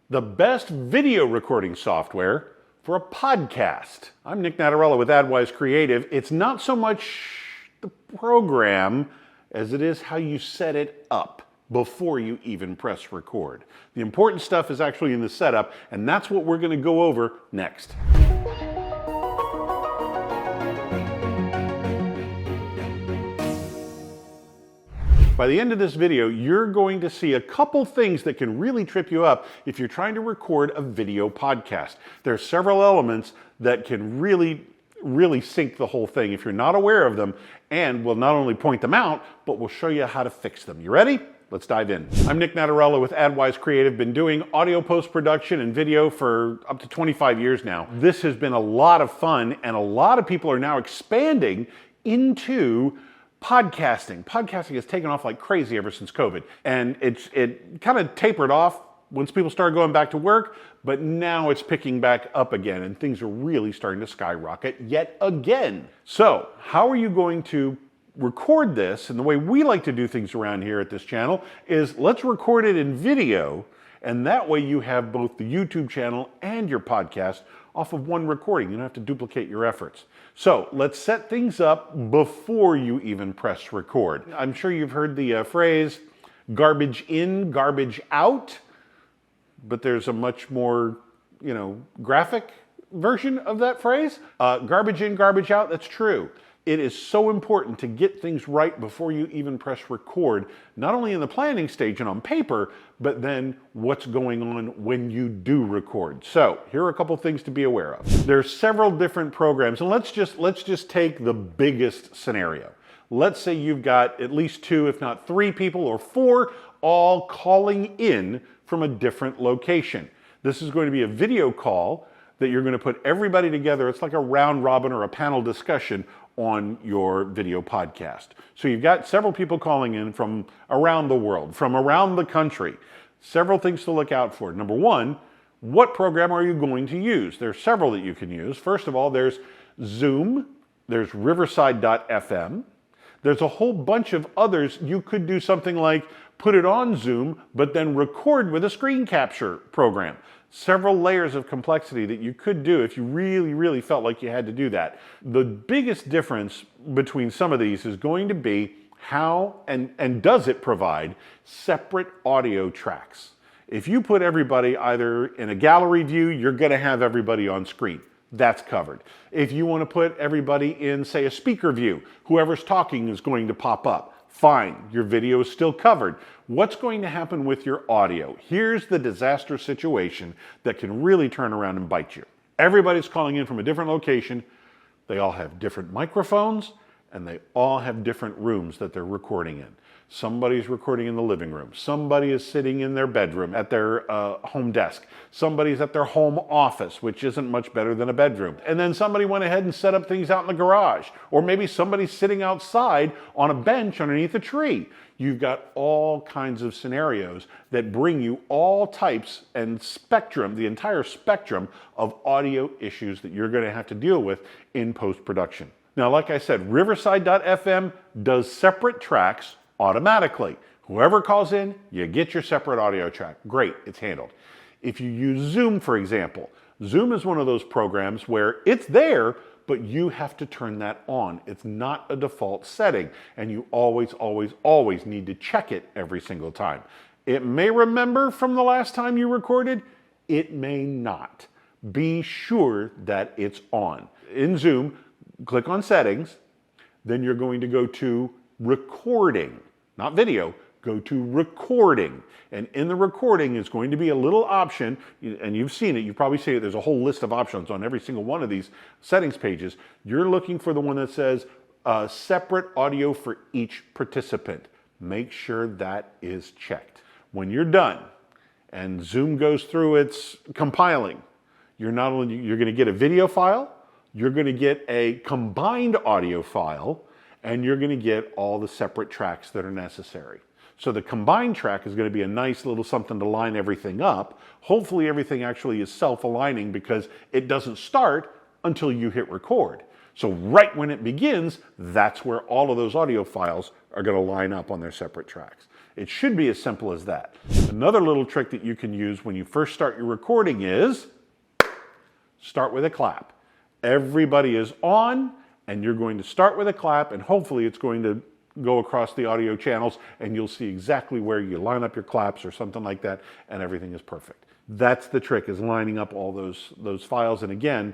the best video recording software for a podcast. I'm Nick Natarella with AdWise Creative. It's not so much the program as it is how you set it up before you even press record. The important stuff is actually in the setup, and that's what we're going to go over next. By the end of this video, you're going to see a couple things that can really trip you up if you're trying to record a video podcast. There are several elements that can really sink the whole thing if you're not aware of them, and we'll not only point them out, but we'll show you how to fix them. You ready? Let's dive in. I'm Nick Natarella with AdWise Creative. Been doing audio post-production and video for up to 25 years now. This has been a lot of fun, and a lot of people are now expanding into podcasting. Podcasting has taken off like crazy ever since COVID, and it kind of tapered off once people started going back to work, but now it's picking back up again, and things are really starting to skyrocket yet again. So how are you going to record this? And the way we like to do things around here at this channel is let's record it in video, and that way you have both the YouTube channel and your podcast off of one recording. You don't have to duplicate your efforts. So let's set things up before you even press record. I'm sure you've heard the phrase garbage in, garbage out, but there's a much more, graphic version of that phrase. Garbage in, garbage out, that's true. It is so important to get things right before you even press record, not only in the planning stage and on paper, but then what's going on when you do record. So here are a couple things to be aware of. There's several different programs, and let's just take the biggest scenario. Let's say you've got at least 2, if not 3 people or 4, all calling in from a different location. This is going to be a video call that you're going to put everybody together. It's like a round robin or a panel discussion on your video podcast. So you've got several people calling in from around the world, from around the country. Several things to look out for. Number one, what program are you going to use? There's several that you can use. First of all, there's Zoom, there's Riverside.fm. There's a whole bunch of others. You could do something like put it on Zoom, but then record with a screen capture program. Several layers of complexity that you could do if you really felt like you had to do that. The biggest difference between some of these is going to be how and does it provide separate audio tracks. If you put everybody either in a gallery view, you're going to have everybody on screen. That's covered. If you want to put everybody in, say, a speaker view, whoever's talking is going to pop up. Fine, your video is still covered. What's going to happen with your audio? Here's the disaster situation that can really turn around and bite you. Everybody's calling in from a different location. They all have different microphones, and they all have different rooms that they're recording in. Somebody's recording in the living room. Somebody is sitting in their bedroom at their home desk. Somebody's at their home office, which isn't much better than a bedroom. And then somebody went ahead and set up things out in the garage. Or maybe somebody's sitting outside on a bench underneath a tree. You've got all kinds of scenarios that bring you all types and spectrum, the entire spectrum of audio issues that you're going to have to deal with in post-production. Now, like I said, Riverside.fm does separate tracks automatically. Whoever calls in, you get your separate audio track. Great, it's handled. If you use Zoom, for example, Zoom is one of those programs where it's there, but you have to turn that on. It's not a default setting, and you always need to check it every single time. It may remember from the last time you recorded, it may not. Be sure that it's on. In Zoom, click on Settings, then you're going to go to Recording, not video, go to Recording. And in the recording is going to be a little option, and you've seen it, you've probably seen it, there's a whole list of options on every single one of these settings pages. You're looking for the one that says separate audio for each participant. Make sure that is checked. When you're done and Zoom goes through its compiling, you're going to get a video file, you're going to get a combined audio file, and you're going to get all the separate tracks that are necessary. So the combined track is going to be a nice little something to line everything up. Hopefully everything actually is self-aligning because it doesn't start until you hit record. So right when it begins, that's where all of those audio files are going to line up on their separate tracks. It should be as simple as that. Another little trick that you can use when you first start your recording is start with a clap. Everybody is on, and you're going to start with a clap, and hopefully it's going to go across the audio channels, and you'll see exactly where you line up your claps or something like that, and everything is perfect. That's the trick, is lining up all those files. And again,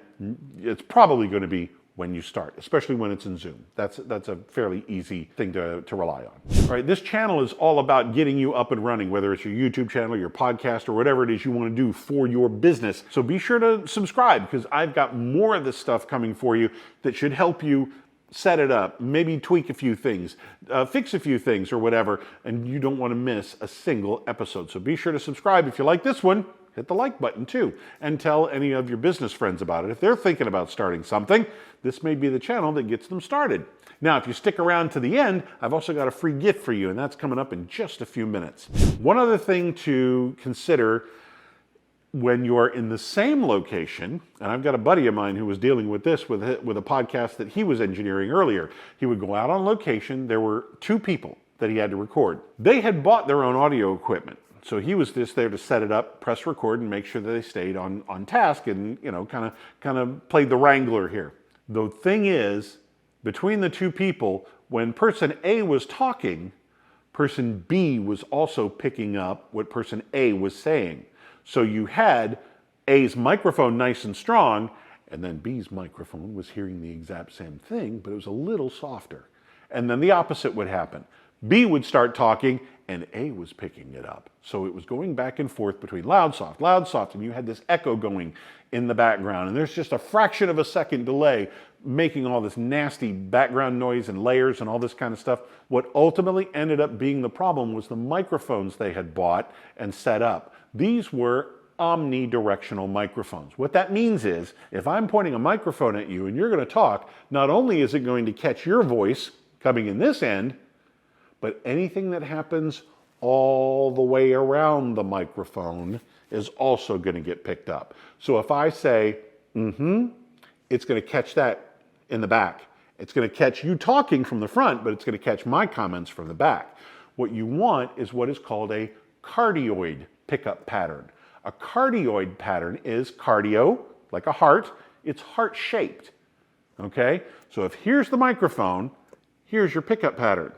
it's probably going to be when you start, especially when it's in Zoom. That's a fairly easy thing to rely on. All right, this channel is all about getting you up and running, whether it's your YouTube channel, your podcast, or whatever it is you want to do for your business. So be sure to subscribe, because I've got more of this stuff coming for you that should help you set it up, maybe tweak a few things, fix a few things or whatever, and you don't want to miss a single episode. So be sure to subscribe. If you like this one, hit the like button too, and tell any of your business friends about it. If they're thinking about starting something, this may be the channel that gets them started. Now, if you stick around to the end, I've also got a free gift for you, and that's coming up in just a few minutes. One other thing to consider when you're in the same location, and I've got a buddy of mine who was dealing with this with a podcast that he was engineering earlier. He would go out on location. There were 2 people that he had to record. They had bought their own audio equipment. So he was just there to set it up, press record, and make sure that they stayed on task, and kind of played the wrangler here. The thing is, between the 2 people, when person A was talking, person B was also picking up what person A was saying. So you had A's microphone nice and strong, and then B's microphone was hearing the exact same thing, but it was a little softer. And then the opposite would happen. B would start talking, and A was picking it up. So it was going back and forth between loud, soft, and you had this echo going in the background. And there's just a fraction of a second delay making all this nasty background noise and layers and all this kind of stuff. What ultimately ended up being the problem was the microphones they had bought and set up. These were omnidirectional microphones. What that means is, if I'm pointing a microphone at you and you're going to talk, not only is it going to catch your voice coming in this end, but anything that happens all the way around the microphone is also going to get picked up. So if I say, it's going to catch that in the back. It's going to catch you talking from the front, but it's going to catch my comments from the back. What you want is what is called a cardioid pickup pattern. A cardioid pattern is cardio, like a heart. It's heart-shaped, okay? So if here's the microphone, here's your pickup pattern.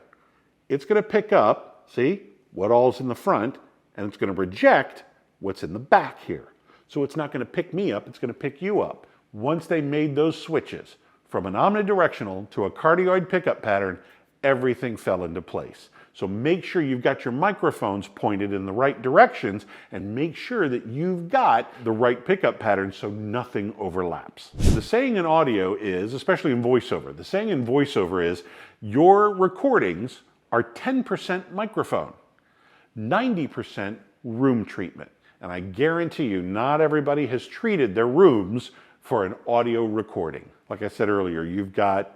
It's going to pick up, see, what all's in the front, and it's going to reject what's in the back here. So it's not going to pick me up, it's going to pick you up. Once they made those switches from an omnidirectional to a cardioid pickup pattern, everything fell into place. So make sure you've got your microphones pointed in the right directions, and make sure that you've got the right pickup pattern so nothing overlaps. The saying in audio is, especially in voiceover, the saying in voiceover is, your recordings are 10% microphone, 90% room treatment. And I guarantee you, not everybody has treated their rooms for an audio recording. Like I said earlier, you've got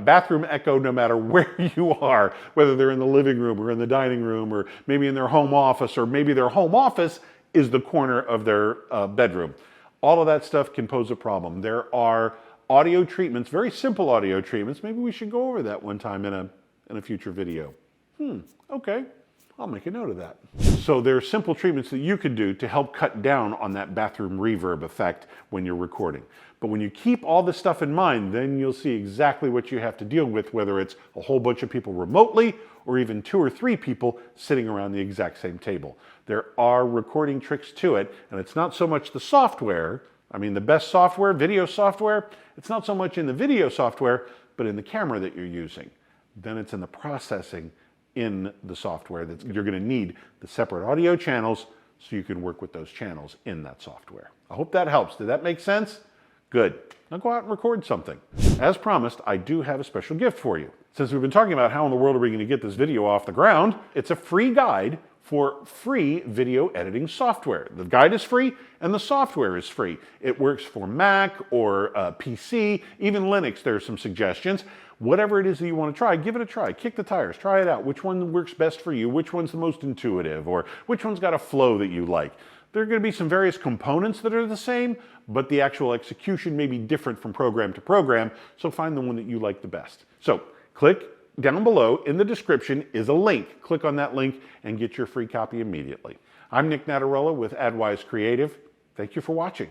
bathroom echo no matter where you are, whether they're in the living room or in the dining room, or maybe in their home office, or maybe their home office is the corner of their bedroom. All of that stuff can pose a problem. There are audio treatments, very simple audio treatments. Maybe we should go over that one time in a future video. Okay, I'll make a note of that. So there are simple treatments that you could do to help cut down on that bathroom reverb effect when you're recording. But when you keep all this stuff in mind, then you'll see exactly what you have to deal with, whether it's a whole bunch of people remotely or even 2 or 3 people sitting around the exact same table. There are recording tricks to it, and it's not so much the software. I mean, the best software, video software, it's not so much in the video software, but in the camera that you're using. Then it's in the processing in the software that you're going to need the separate audio channels so you can work with those channels in that software. I hope that helps. Did that make sense? Good. Now go out and record something. As promised, I do have a special gift for you. Since we've been talking about how in the world are we going to get this video off the ground, it's a free guide for free video editing software. The guide is free and the software is free. It works for Mac or PC, even Linux. There are some suggestions. Whatever it is that you want to try, give it a try. Kick the tires, try it out. Which one works best for you? Which one's the most intuitive? Or which one's got a flow that you like? There are going to be some various components that are the same, but the actual execution may be different from program to program, so find the one that you like the best. So click down below in the description is a link. Click on that link and get your free copy immediately. I'm Nick Natarola with AdWise Creative. Thank you for watching.